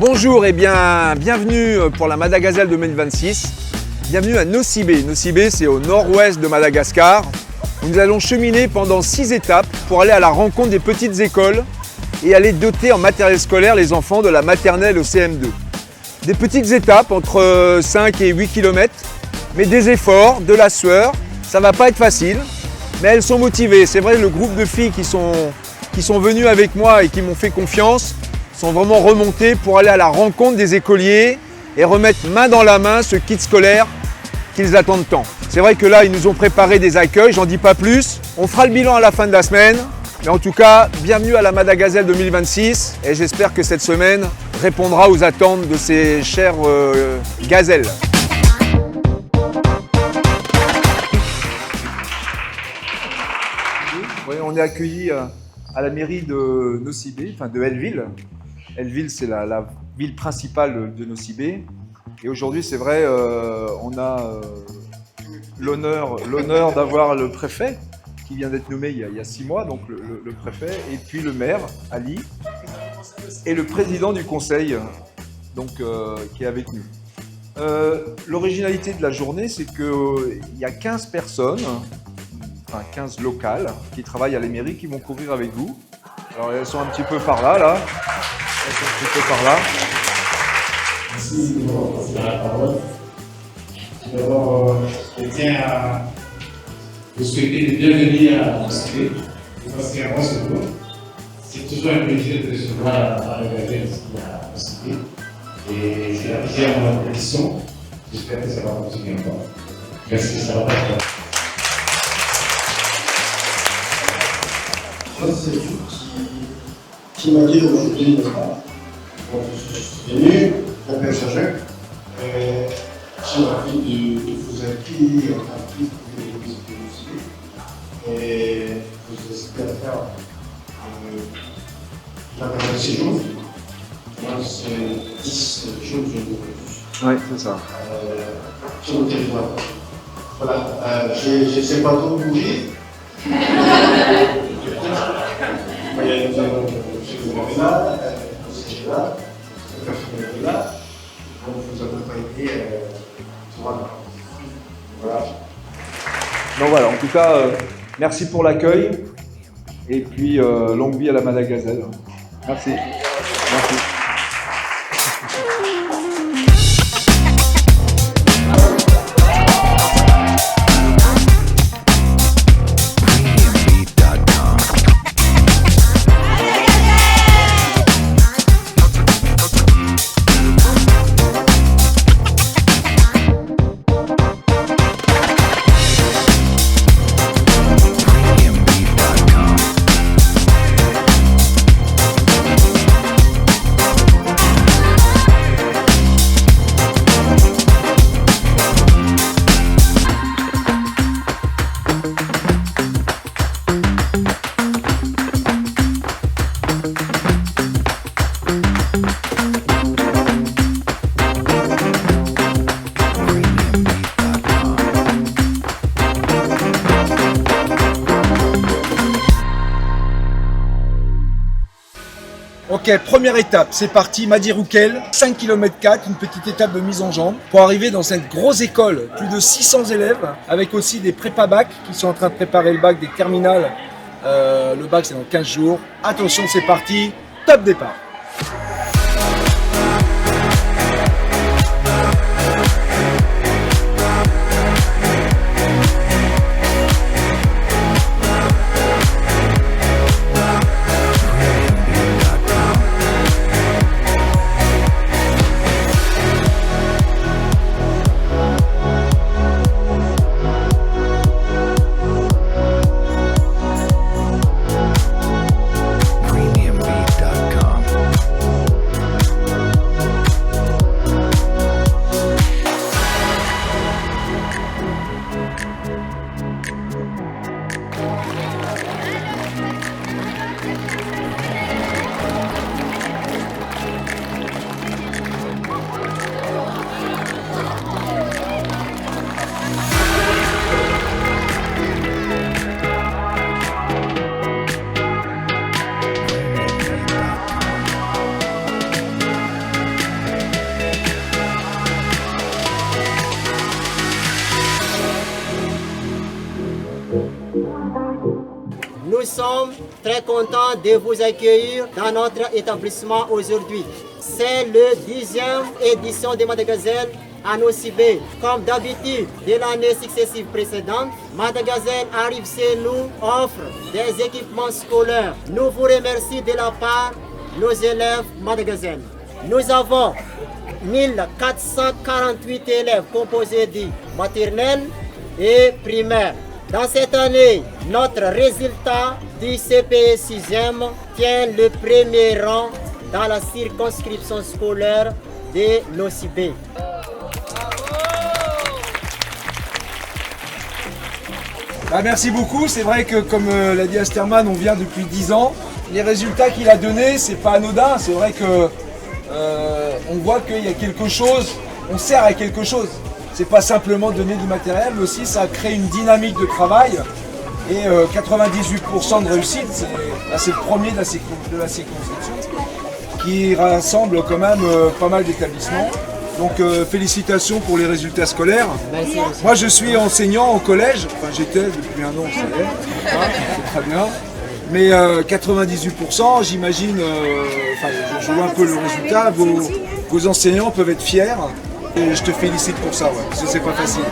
Bonjour et bienvenue pour la Madagazelle 2026. Bienvenue à Nosy-Be. Nosy-Be, c'est au nord-ouest de Madagascar, où nous allons cheminer pendant 6 étapes pour aller à la rencontre des petites écoles et aller doter en matériel scolaire les enfants de la maternelle au CM2. Des petites étapes entre 5 et 8 km, mais des efforts, de la sueur. Ça va pas être facile, mais elles sont motivées. C'est vrai, le groupe de filles qui sont venues avec moi et qui m'ont fait confiance sont vraiment remontés pour aller à la rencontre des écoliers et remettre main dans la main ce kit scolaire qu'ils attendent tant. C'est vrai que là, ils nous ont préparé des accueils, j'en dis pas plus. On fera le bilan à la fin de la semaine. Mais en tout cas, bienvenue à la Madagazelle 2026 et j'espère que cette semaine répondra aux attentes de ces chères gazelles. Oui, on est accueillis à la mairie de Nosy-Be, enfin de Elleville. Elleville, c'est la ville principale de Nosy-Be. Et aujourd'hui, c'est vrai, on a l'honneur d'avoir le préfet qui vient d'être nommé il y a 6 mois, donc le préfet, et puis le maire, Ali, et le président du conseil, donc, qui est avec nous. L'originalité de la journée, c'est qu'il y a 15 personnes, enfin 15 locales, qui travaillent à la mairie, qui vont courir avec vous. Alors elles sont un petit peu par là. Elles sont un petit peu par là. Merci de m'avoir passé la parole. D'abord, je tiens à vous souhaiter le bienvenue à Nosy-Be. Ça, c'est un bon secours. C'est toujours un plaisir de recevoir à regarder ici à Nosy-Be. Et c'est la deuxième édition. J'espère que ça va continuer encore. Merci, ça va pas trop. C'est vous qui m'a dit aujourd'hui, je suis venu, je m'appelle Jean-Jacques, j'ai envie de vous accueillir en partie pour l'église de Nosy-Be et vous espère faire la période de séjour. Moi, c'est 10 jours que j'ai Oui, c'est ça. sur le territoire. Voilà, je ne sais pas trop bouger. Nous avons M. là, M. là, personne là, donc vous accompagnez voilà. Donc voilà, en tout cas, merci pour l'accueil et puis longue vie à la Madagazelle. Merci. Merci. Ok, première étape, c'est parti, Madi-Rouquel, 5 km 4, une petite étape de mise en jambe pour arriver dans cette grosse école, plus de 600 élèves, avec aussi des prépa-bac qui sont en train de préparer le bac des terminales. Le bac c'est dans 15 jours. Attention, c'est parti, top départ. premiumbeat.com sommes très contents de vous accueillir dans notre établissement aujourd'hui. C'est le 10e édition de Madagazelle à Nosy-Be. Comme d'habitude de l'année successive précédente, Madagazelle arrive chez nous, offre des équipements scolaires. Nous vous remercions de la part de nos élèves Madagazelle. Nous avons 1448 élèves composés de maternelle et primaire. Dans cette année, notre résultat du CPE 6e tient le premier rang dans la circonscription scolaire de Nosy-Be. Merci beaucoup. C'est vrai que, comme l'a dit Asterman, on vient depuis 10 ans. Les résultats qu'il a donnés, c'est pas anodin. C'est vrai que on voit qu'il y a quelque chose, on sert à quelque chose. C'est pas simplement donner du matériel, mais aussi ça crée une dynamique de travail. Et 98% de réussite, c'est le premier de la circonscription qui rassemble quand même pas mal d'établissements. Donc félicitations pour les résultats scolaires. Merci. Moi je suis enseignant au collège, enfin j'étais depuis un an, c'est très bien. Mais 98%, j'imagine, je vois un peu le résultat, vos enseignants peuvent être fiers. Et je te félicite pour ça, parce que c'est pas facile.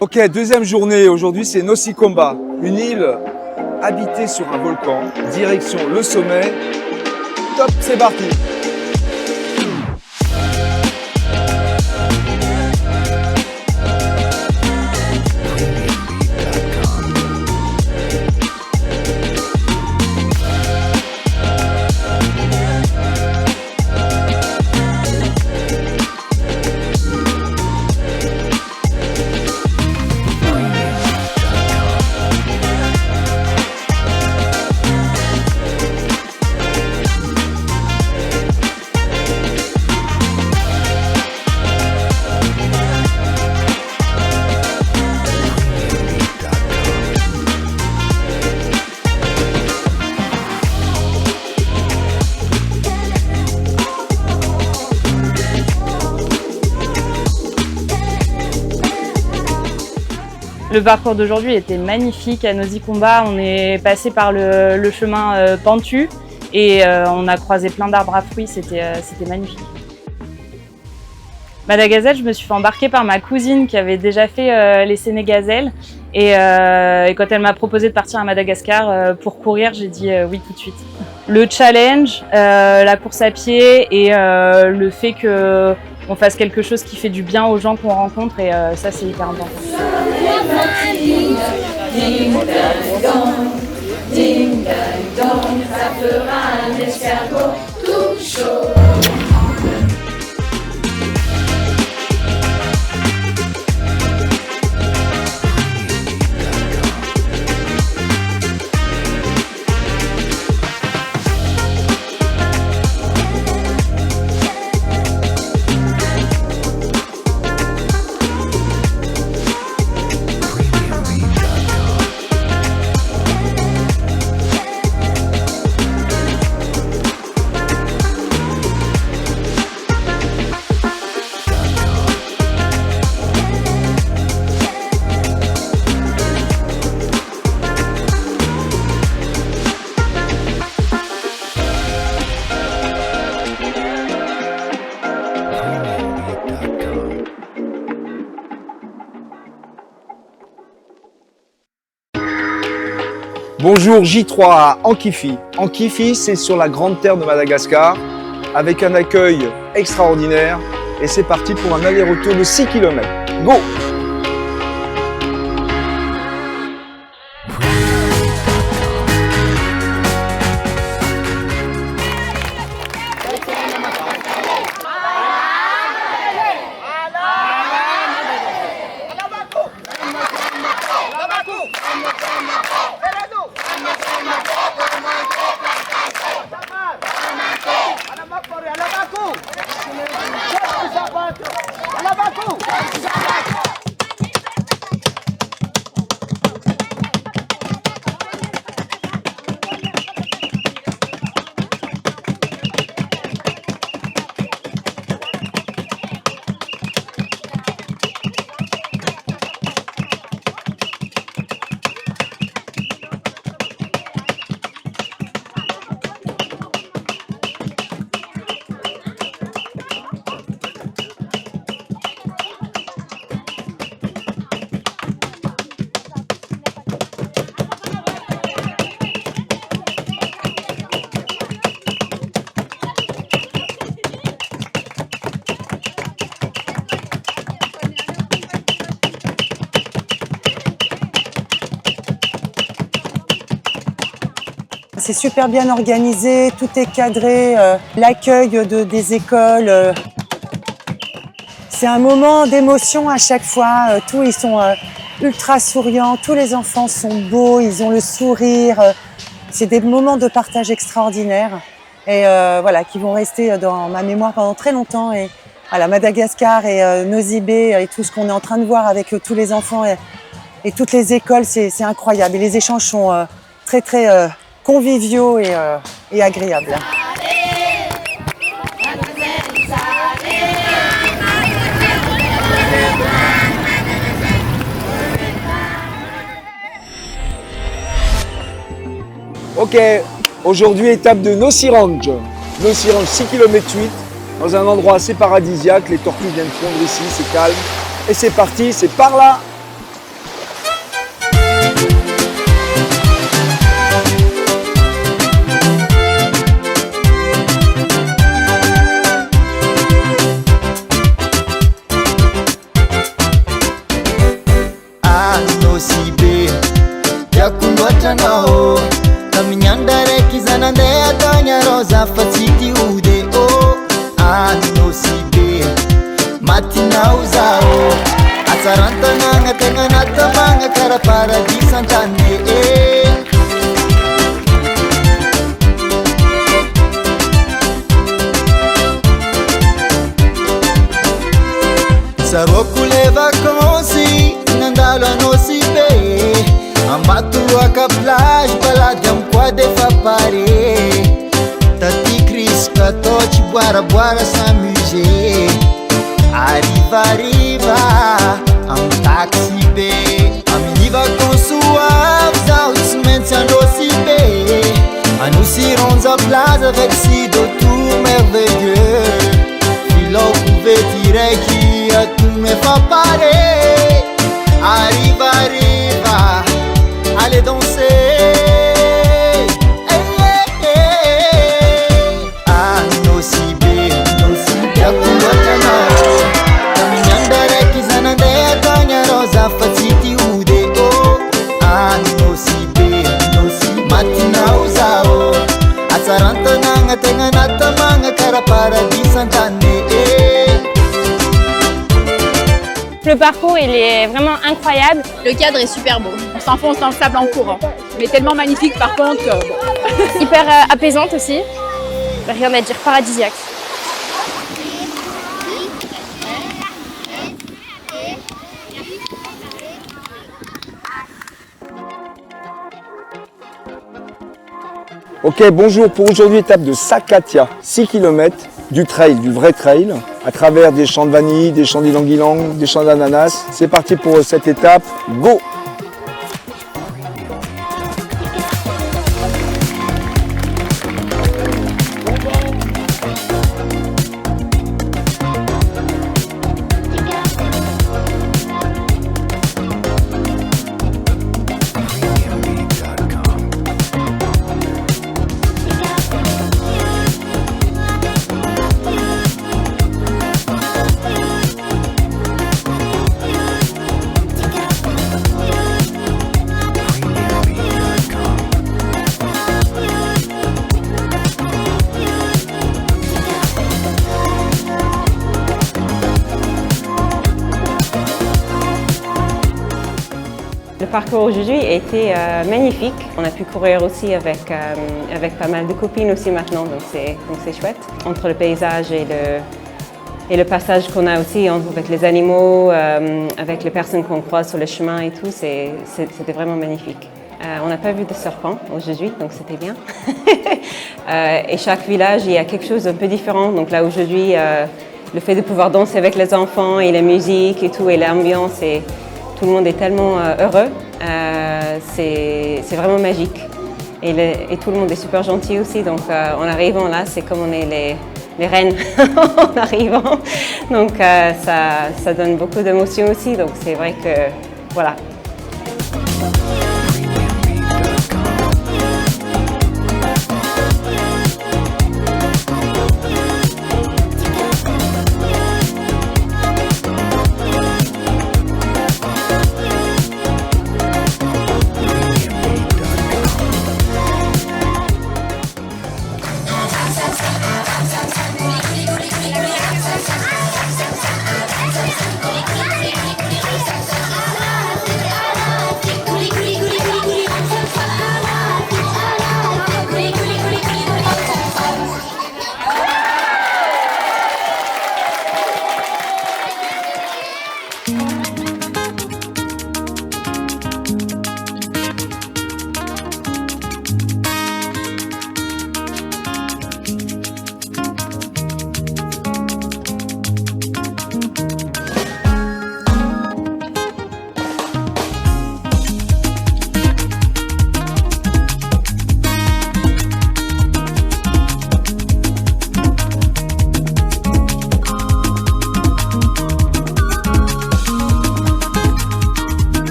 Ok, deuxième journée, aujourd'hui c'est Nosy Komba, une île habitée sur un volcan, direction le sommet. Top, c'est parti! Le parcours d'aujourd'hui était magnifique à Nosy Komba. On est passé par le chemin pentu et on a croisé plein d'arbres à fruits, c'était magnifique. Madagazelle, je me suis fait embarquer par ma cousine qui avait déjà fait les Sénégazelles et quand elle m'a proposé de partir à Madagascar pour courir, j'ai dit oui tout de suite. Le challenge, la course à pied et le fait qu'on fasse quelque chose qui fait du bien aux gens qu'on rencontre et ça c'est hyper important. Ding ding dong, ça fera un escargot tout chaud. Bonjour, J3 à Ankifi. Ankifi, c'est sur la grande terre de Madagascar, avec un accueil extraordinaire. Et c'est parti pour un aller-retour de 6 km. Go! C'est super bien organisé, tout est cadré, l'accueil des écoles. C'est un moment d'émotion à chaque fois. Ils sont ultra souriants, tous les enfants sont beaux, ils ont le sourire. C'est des moments de partage extraordinaires et voilà, qui vont rester dans ma mémoire pendant très longtemps. Et voilà, Madagascar et Nosy-Be et tout ce qu'on est en train de voir avec tous les enfants et toutes les écoles, c'est incroyable. Et les échanges sont très très conviviaux et agréables. Ok, aujourd'hui étape de Nosy Range. Nosy Range 6 km 8, dans un endroit assez paradisiaque. Les tortues viennent pondre ici, c'est calme. Et c'est parti, c'est par là. Nosy-Be, yakundotanao. Kaminyandare zanandeha tanyaro zafatsy tiode o Nosy-Be matinao zao atsarantanagna tegna natamagna kara paradis antany saroko le vacancy nandalo a Nosy-Be ambatoroaka plage balady amy koa defa pare taty krisaka ataotsy boaraboara s'amusé arivariva amy taxi be amin'ny vacances avy zaho tsy maintsy a Nosy-Be à Nosy Range plaza avec si d'autour merveilleux filoko vety raiky atomy efa pare arivariva allez danser à Nosy-Be yakundotanao kaminyandaraky zanandeha tanyaro zafatsy tiode o Nosy-Be matinao zao atsarantanagna tegna natamagna kara paradis antany. Le parcours, il est vraiment incroyable. Le cadre est super beau. On s'enfonce dans le sable en courant. Mais tellement magnifique par contre. Hyper apaisante aussi. Rien à dire, paradisiaque. Ok, bonjour, pour aujourd'hui étape de Sakatia, 6 km, du trail, du vrai trail, à travers des champs de vanille, des champs d'ylang-ylang, des champs d'ananas. C'est parti pour cette étape, go! Le parcours aujourd'hui a été magnifique. On a pu courir aussi avec pas mal de copines aussi maintenant, donc c'est chouette. Entre le paysage et le passage qu'on a aussi avec les animaux, avec les personnes qu'on croise sur le chemin et tout, c'était vraiment magnifique. On n'a pas vu de serpents aujourd'hui, donc c'était bien. Et chaque village, il y a quelque chose d'un peu différent. Donc là aujourd'hui, le fait de pouvoir danser avec les enfants et la musique et tout, et l'ambiance, et tout le monde est tellement heureux, c'est vraiment magique. Et tout le monde est super gentil aussi, donc en arrivant là, c'est comme on est les reines en arrivant. Donc ça donne beaucoup d'émotions aussi, donc c'est vrai que voilà.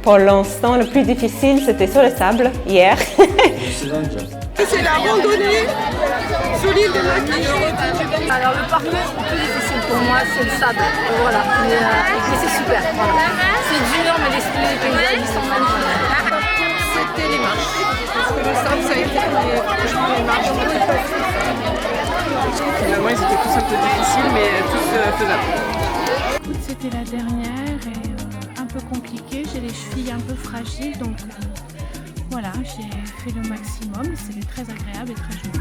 Pour l'instant, le plus difficile, c'était sur le sable, hier. C'est la randonnée sur l'île de Maquis. Alors le parcours le plus difficile pour moi, c'est le sable. Voilà, mais c'est super. Voilà. C'est dur, mais les paysages ils sont magnifiques. C'était les marches. Parce que le sable, ça a été franchement les marches. Finalement, ils étaient tous un peu difficiles, mais tous faisables. Écoute, c'était la dernière et un peu compliquée. J'ai les chevilles un peu fragiles, donc voilà, j'ai fait le maximum. C'était très agréable et très joli.